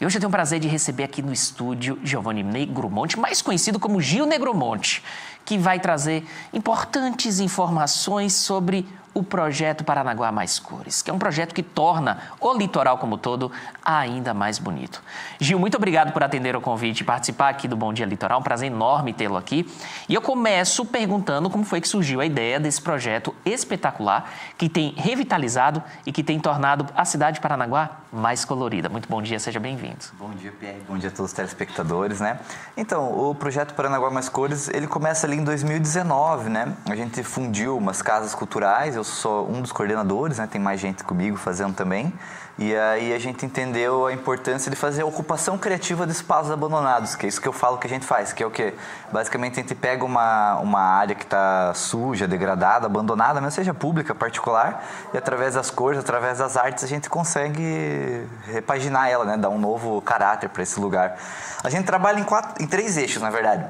E hoje eu tenho o prazer de receber aqui no estúdio Giovanni Negromonte, mais conhecido como Gil Negromonte, que vai trazer importantes informações sobre o projeto Paranaguá Mais Cores, que é um projeto que torna o litoral como todo ainda mais bonito. Gil, muito obrigado por atender o convite e participar aqui do Bom Dia Litoral, um prazer enorme tê-lo aqui. E eu começo perguntando como foi que surgiu a ideia desse projeto espetacular que tem revitalizado e que tem tornado a cidade de Paranaguá mais colorida. Muito bom dia, seja bem-vindo. Bom dia, Pierre. Bom dia a todos os telespectadores, né? Então, o projeto Paranaguá Mais Cores, ele começa ali em 2019, né? A gente fundiu umas casas culturais, eu sou um dos coordenadores, né? Tem mais gente comigo fazendo também. E aí a gente entendeu a importância de fazer a ocupação criativa de espaços abandonados, que é isso que eu falo que a gente faz, que é o quê? Basicamente a gente pega uma área que está suja, degradada, abandonada, mas seja pública, particular, e através das cores, através das artes, a gente consegue repaginar ela, né? Dar um novo caráter para esse lugar. A gente trabalha em 3 eixos, na verdade.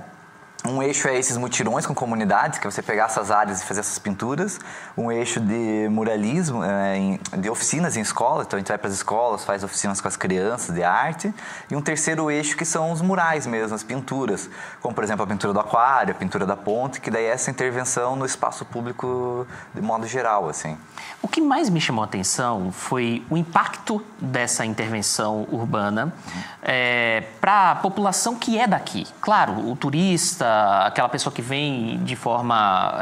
Um eixo é esses mutirões com comunidades, que é você pegar essas áreas e fazer essas pinturas. Um eixo de muralismo, de oficinas em escola. Então a gente vai para as escolas, faz oficinas com as crianças de arte. E um terceiro eixo que são os murais mesmo, as pinturas. Como, por exemplo, a pintura do aquário, a pintura da ponte, que daí é essa intervenção no espaço público de modo geral, assim. O que mais me chamou a atenção foi o impacto dessa intervenção urbana para a população que é daqui. Claro, o turista, aquela pessoa que vem de forma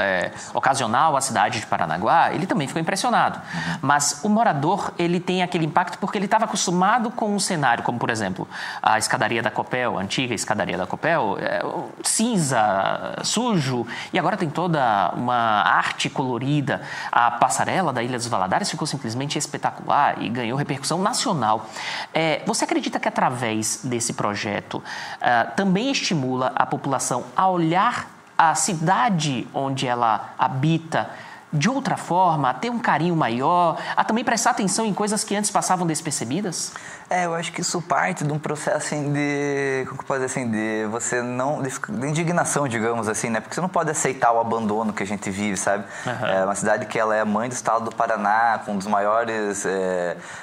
ocasional à cidade de Paranaguá, ele também ficou impressionado. Mas o morador, ele tem aquele impacto porque ele estava acostumado com um cenário, como, por exemplo, a escadaria da Copel, a antiga escadaria da Copel, cinza, sujo, e agora tem toda uma arte colorida. A passarela da Ilha dos Valadares ficou simplesmente espetacular e ganhou repercussão nacional. Você acredita que através desse projeto também estimula a população a olhar a cidade onde ela habita de outra forma, a ter um carinho maior, a também prestar atenção em coisas que antes passavam despercebidas? Eu acho que isso parte de um processo assim, como que eu posso dizer assim, de você não, de indignação, digamos assim, né? Porque você não pode aceitar o abandono que a gente vive, sabe? É uma cidade que ela é a mãe do estado do Paraná, com um dos maiores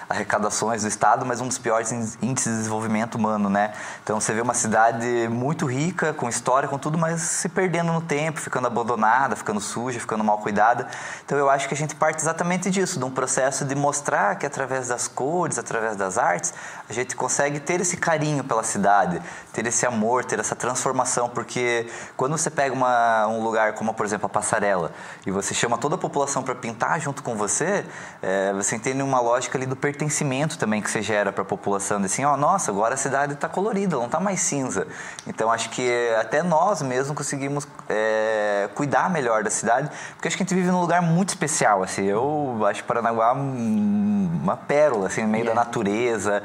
arrecadações do estado, mas um dos piores índices de desenvolvimento humano, né? Então você vê uma cidade muito rica, com história, com tudo, mas se perdendo no tempo, ficando abandonada, ficando suja, ficando mal cuidada. Então eu acho que a gente parte exatamente disso, de um processo de mostrar que através das cores, através das artes, a gente consegue ter esse carinho pela cidade, ter esse amor, ter essa transformação, porque quando você pega um lugar como, por exemplo, a Passarela, e você chama toda a população para pintar junto com você, você entende uma lógica ali do pertencimento também que você gera para a população, de assim, nossa, agora a cidade está colorida, não está mais cinza. Então acho que até nós mesmos conseguimos cuidar melhor da cidade, porque acho que a gente vive num lugar muito especial, assim. Eu acho Paranaguá uma pérola, assim, no meio da natureza,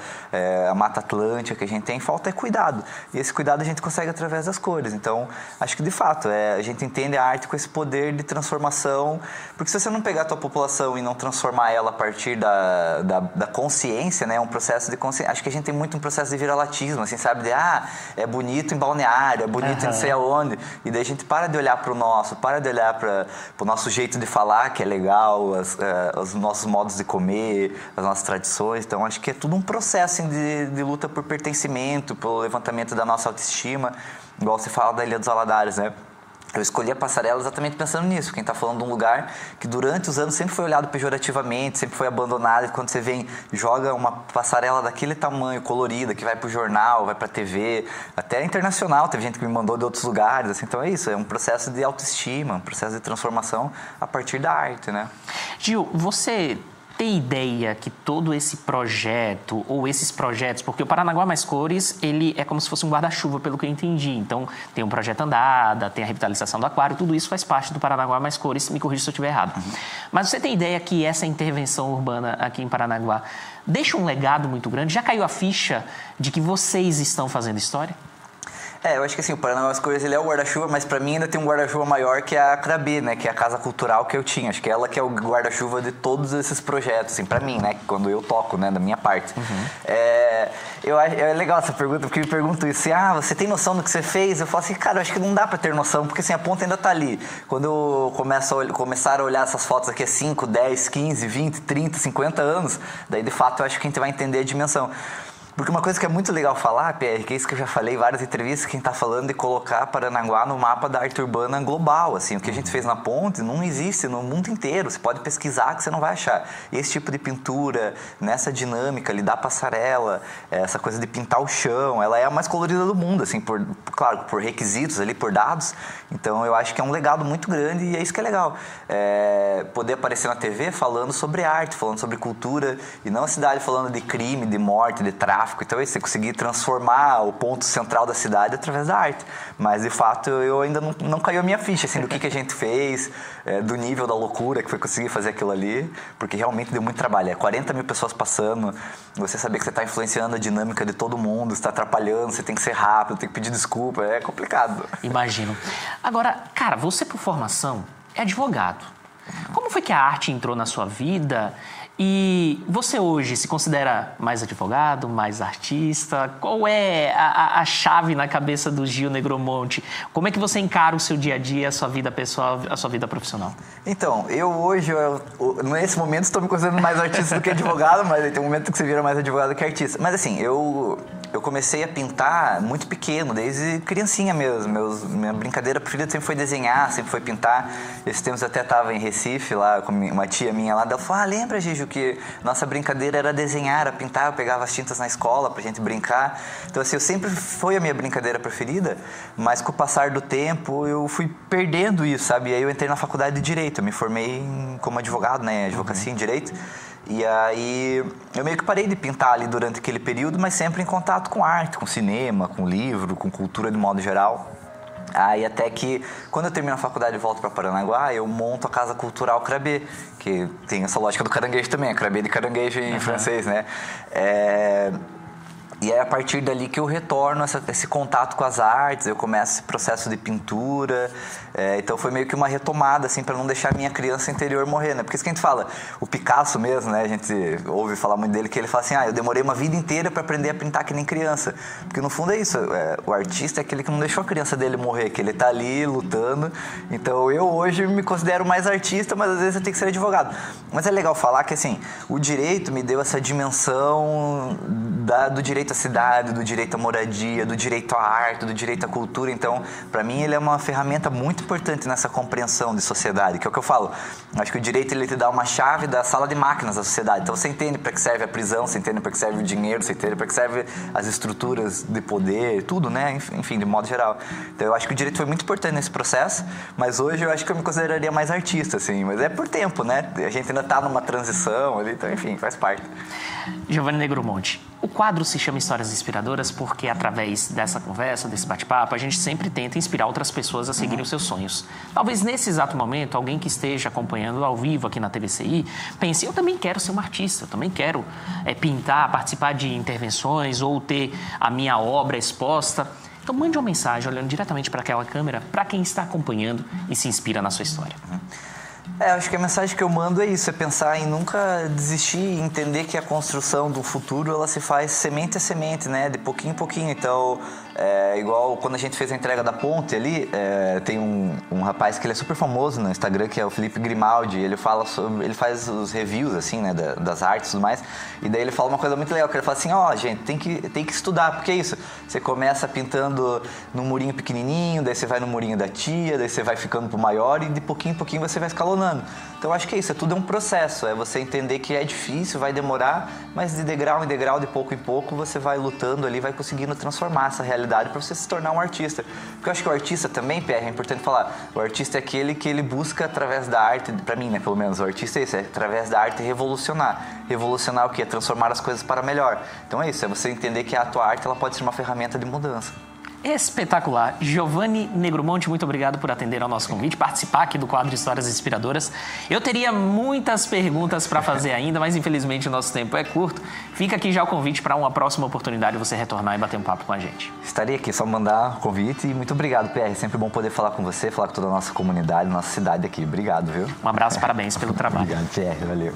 a Mata Atlântica que a gente tem, falta cuidado. E esse cuidado a gente consegue através das cores. Então, acho que de fato, a gente entende a arte com esse poder de transformação, porque se você não pegar a tua população e não transformar ela a partir da consciência, né, é um processo de consciência. Acho que a gente tem muito um processo de viralatismo, assim, sabe? De, é bonito em Balneário, é bonito em não sei aonde. E daí a gente para de olhar para o nosso, para de olhar para o nosso jeito de falar, que é legal, os nossos modos de comer, as nossas tradições. Então, acho que é tudo um processo assim, de luta por pertencimento, pelo levantamento da nossa autoestima, igual você fala da Ilha dos Valadares, né? Eu escolhi a Passarela exatamente pensando nisso. Quem está falando de um lugar que durante os anos sempre foi olhado pejorativamente, sempre foi abandonado. E quando você vem, joga uma passarela daquele tamanho, colorida, que vai para o jornal, vai para a TV, até internacional. Teve gente que me mandou de outros lugares. Assim. Então é isso, é um processo de autoestima, um processo de transformação a partir da arte, né? Gil, você tem ideia que todo esse projeto, ou esses projetos, porque o Paranaguá Mais Cores, ele é como se fosse um guarda-chuva, pelo que eu entendi. Então, tem um projeto Andada, tem a revitalização do aquário, tudo isso faz parte do Paranaguá Mais Cores, me corrija se eu estiver errado. Mas você tem ideia que essa intervenção urbana aqui em Paranaguá deixa um legado muito grande? Já caiu a ficha de que vocês estão fazendo história? Eu acho que assim, o Paranaguá Mais Cores, ele é o guarda-chuva, mas para mim ainda tem um guarda-chuva maior que é a CRAB, né? Que é a Casa Cultural que eu tinha. Acho que ela que é o guarda-chuva de todos esses projetos, assim, para mim, né? Quando eu toco, né? Da minha parte. É legal essa pergunta, porque me perguntam isso, assim, você tem noção do que você fez? Eu falo assim, cara, eu acho que não dá para ter noção, porque assim, a ponta ainda tá ali. Quando eu começar a olhar essas fotos aqui há 5, 10, 15, 20, 30, 50 anos, daí de fato eu acho que a gente vai entender a dimensão. Porque uma coisa que é muito legal falar, Pierre, que é isso que eu já falei em várias entrevistas, quem está falando de colocar Paranaguá no mapa da arte urbana global, assim, o que a gente fez na ponte não existe no mundo inteiro, você pode pesquisar que você não vai achar. E esse tipo de pintura, nessa dinâmica ali da passarela, essa coisa de pintar o chão, ela é a mais colorida do mundo, assim, claro, por requisitos ali, por dados, então eu acho que é um legado muito grande e é isso que é legal. Poder aparecer na TV falando sobre arte, falando sobre cultura, e não a cidade falando de crime, de morte, de tráfico. Então, você conseguir transformar o ponto central da cidade através da arte. Mas, de fato, eu ainda não caiu a minha ficha, assim, do que a gente fez, do nível da loucura que foi conseguir fazer aquilo ali, porque realmente deu muito trabalho. 40 mil pessoas passando, você saber que você está influenciando a dinâmica de todo mundo, você está atrapalhando, você tem que ser rápido, tem que pedir desculpa, é complicado. Imagino. Agora, cara, você, por formação, é advogado. Como foi que a arte entrou na sua vida? E você hoje se considera mais advogado, mais artista? Qual é a chave na cabeça do Gil Negromonte? Como é que você encara o seu dia a dia, a sua vida pessoal, a sua vida profissional? Então, eu hoje, nesse momento, estou me considerando mais artista do que advogado, mas tem um momento que você vira mais advogado do que artista. Mas assim, eu comecei a pintar muito pequeno, desde criancinha mesmo. Minha brincadeira preferida sempre foi desenhar, sempre foi pintar. Esses tempos eu até estava em Recife, lá com uma tia minha lá, ela falou, lembra, Gigi, que nossa brincadeira era desenhar, era pintar, eu pegava as tintas na escola pra gente brincar. Então assim, eu sempre foi a minha brincadeira preferida, mas com o passar do tempo eu fui perdendo isso, sabe? E aí eu entrei na faculdade de Direito, eu me formei como advogado, né, advocacia em Direito. E aí eu meio que parei de pintar ali durante aquele período, mas sempre em contato com arte, com cinema, com livro, com cultura de modo geral. Aí até que, quando eu termino a faculdade e volto para Paranaguá, eu monto a Casa Cultural Crabé, que tem essa lógica do caranguejo também, Crabé de caranguejo em francês, né? E é a partir dali que eu retorno esse contato com as artes, eu começo esse processo de pintura. Então foi meio que uma retomada, assim, para não deixar a minha criança interior morrer, né? Porque isso que a gente fala, o Picasso mesmo, né? A gente ouve falar muito dele, que ele fala assim, eu demorei uma vida inteira para aprender a pintar que nem criança. Porque no fundo é isso, o artista é aquele que não deixou a criança dele morrer, que ele tá ali lutando. Então eu hoje me considero mais artista, mas às vezes eu tenho que ser advogado. Mas é legal falar que, assim, o direito me deu essa dimensão do direito à cidade, do direito à moradia, do direito à arte, do direito à cultura. Então, para mim, ele é uma ferramenta muito importante nessa compreensão de sociedade, que é o que eu falo. Acho que o direito, ele te dá uma chave da sala de máquinas da sociedade. Então, você entende para que serve a prisão, você entende para que serve o dinheiro, você entende para que serve as estruturas de poder, tudo, né? Enfim, de modo geral. Então, eu acho que o direito foi muito importante nesse processo, mas hoje eu acho que eu me consideraria mais artista, assim. Mas é por tempo, né? A gente ainda está numa transição ali, então, enfim, faz parte. Giovanni Negromonte, o quadro se chama Histórias Inspiradoras porque, através dessa conversa, desse bate-papo, a gente sempre tenta inspirar outras pessoas a seguirem os seus sonhos. Talvez nesse exato momento, alguém que esteja acompanhando ao vivo aqui na TVCI pense, eu também quero ser um artista, eu também quero pintar, participar de intervenções ou ter a minha obra exposta. Então, mande uma mensagem olhando diretamente para aquela câmera para quem está acompanhando e se inspira na sua história. Acho que a mensagem que eu mando é isso, é pensar em nunca desistir e entender que a construção do futuro, ela se faz semente a semente, né? De pouquinho em pouquinho. Então, igual quando a gente fez a entrega da ponte ali, tem um rapaz que ele é super famoso no Instagram, que é o Felipe Grimaldi. Ele faz os reviews, assim, né? Das artes e tudo mais. E daí ele fala uma coisa muito legal, que ele fala assim, gente, tem que estudar, porque é isso. Você começa pintando num murinho pequenininho, daí você vai no murinho da tia, daí você vai ficando pro maior e de pouquinho em pouquinho você vai escalonando. Então, acho que é isso, tudo é um processo, é você entender que é difícil, vai demorar, mas de degrau em degrau, de pouco em pouco, você vai lutando ali, vai conseguindo transformar essa realidade para você se tornar um artista. Porque eu acho que o artista também, Pierre, é importante falar, o artista é aquele que ele busca através da arte, para mim, né, pelo menos, o artista é isso, através da arte revolucionar. Revolucionar o quê? Transformar as coisas para melhor. Então é isso, é você entender que a tua arte, ela pode ser uma ferramenta de mudança. Espetacular. Giovanni Negromonte, muito obrigado por atender ao nosso convite, participar aqui do quadro Histórias Inspiradoras. Eu teria muitas perguntas para fazer ainda, mas infelizmente o nosso tempo é curto. Fica aqui já o convite para uma próxima oportunidade você retornar e bater um papo com a gente. Estarei aqui, só mandar o convite e muito obrigado, PR. É sempre bom poder falar com você, falar com toda a nossa comunidade, nossa cidade aqui. Obrigado, viu? Um abraço, parabéns pelo trabalho. Obrigado, PR. Valeu.